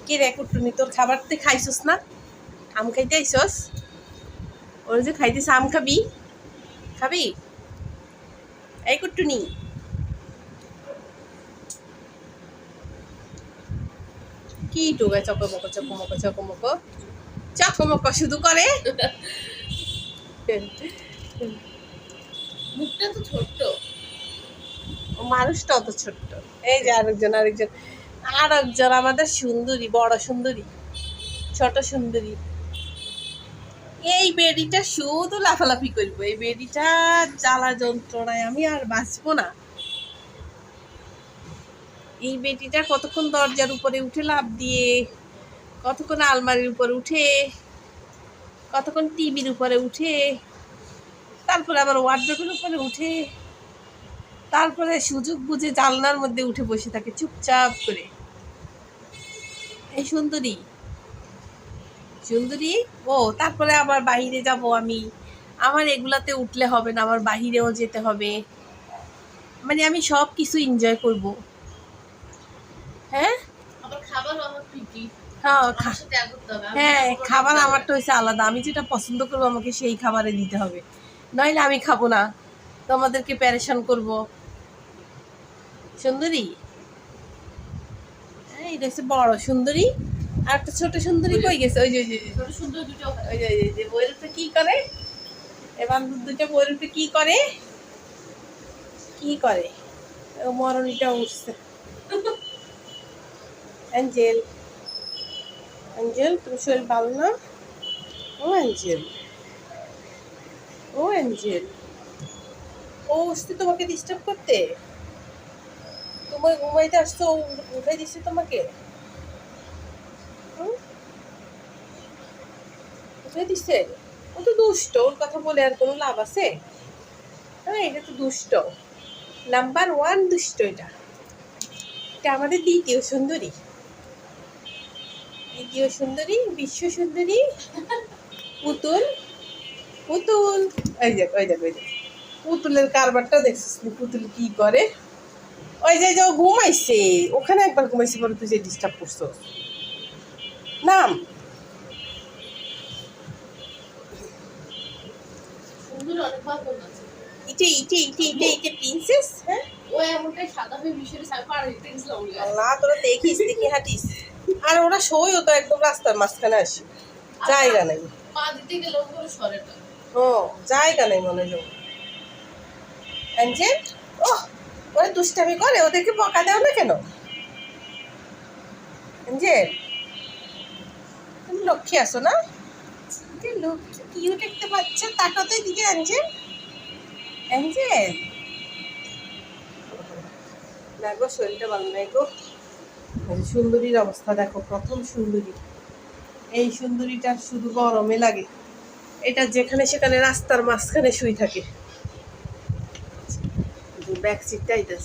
কে রে কুটুনি, তোর খাবার তুই খাইছস না? আম খাইতে আইসস? ওর যে খাইতেছ, আম খাবি? খাবি? এই কুটুনি, কি টোকায় চকমক চকমক চকমক চকমক শুধু করে। মুখটা তো ছোট্ট, মানুষটা অত ছোট্ট। এই যে আরেকজন আমাদের সুন্দরী, বড় সুন্দরী, ছোট সুন্দরী। এই বেডিটা শুধু লাফালাফি করবো, এই বেডিটা জ্বালা যন্ত্রণায় আমি আর বাঁচবো না। এই বেটিটা কতক্ষণ দরজার উপরে উঠে লাফ দিয়ে, কতক্ষণ আলমারির উপরে উঠে, কতক্ষণ টিভির উপরে উঠে, তারপরে আবার ওয়ার্ড্রোবের উপরে উঠে, তারপরে সুযোগ বুঝে জানলার মধ্যে উঠে বসে থাকে চুপচাপ করে। এই সুন্দরী সুন্দরী ও, তারপরে আবার বাহিরে যাব আমি, আমার এগুলাতে উঠলে হবে না, আমার বাহিরেও যেতে হবে, মানে আমি সব কিছু এনজয় করব। হ্যাঁ আবার খাবার আমার প্রীতি, হ্যাঁ আমার সাথে এক করতে হবে। হ্যাঁ, খাবার আমারটা হচ্ছে আলাদা, আমি যেটা পছন্দ করবো আমাকে সেই খাবারে দিতে হবে, নইলে আমি খাবো না, তোমাদেরকে প্যারেশান করব। সুন্দরী, এটা হচ্ছে বড় সুন্দরী, আর একটা ছোট সুন্দরী কই গেছে? ওই যে ছোট সুন্দর দুটো, ওই যে বইয়ের উপরে কি করে, এবার দুটো বইয়ের উপরে কি করে, কি করে ও মরণীটা উঠছে। অ্যাঞ্জেল, অ্যাঞ্জেল তুমি শরীর ভালো না? ও অ্যাঞ্জেল, ও অ্যাঞ্জেল, ও উঠছে তোমাকে ডিস্টার্ব করতে? তোমায় ঘুমাইতে আসছো, ও উঠাই দিচ্ছে তোমাকে? উঠাই দিচ্ছে? ও তো দুষ্ট, ওর কথা বলে আর কোনো লাভ আছে? হ্যাঁ, এটা তো দুষ্ট, নাম্বার 1 দুষ্ট। এটা এটা আমাদের দ্বিতীয় সুন্দরী, দ্বিতীয় সুন্দরী, বিশ্ব সুন্দরী, পুতুল, পুতুল। ওই দেখ ওই দেখ ওই দেখ, পুতুলের কারবারটা দেখছিস নি? পুতুল কি করে? ওই যে ও ঘুমাইছে, ওখানে একবার ঘুমাইছে, পরে তুই যে ডিস্টার্ব করছো। নাম সুন্দর অনেক ভালো আছে। ইটে ইটে ইটে ইটে ইটে প্রিন্সেস। হ্যাঁ, ও এমনটাই সাদা হয়ে মিশরে সাই পার হইতে গেছিল। আল্লাহ, তোরা দেখিস দেখি হাঁটিস, আর ওরা সইও তো একদম রাস্তার মাঝখানে আসে, জায়গা নেই। পা দিতে গেলে ওগুলো সরে না। ও, জায়গা নেই মনে হয়। অ্যাঞ্জেল, ওহ, ওরা দুষ্টামি করে, ওদেরকে বকা দাও না কেন? অ্যাঞ্জেল, তুমি লক্ষ্মী আসো না? লক্ষ্মী কিউট একটা বাচ্চা, তাকাও তো এদিকে অ্যাঞ্জেল, অ্যাঞ্জেল। না গো, শরীরটা ভালো নাই গো। সুন্দরীর অবস্থা দেখো, প্রথম সুন্দরী, এই সুন্দরীটা শুধু গরমে লাগে, এটা যেখানে সেখানে রাস্তার মাঝখানে শুই থাকে। ব্যাক সিটটা এটা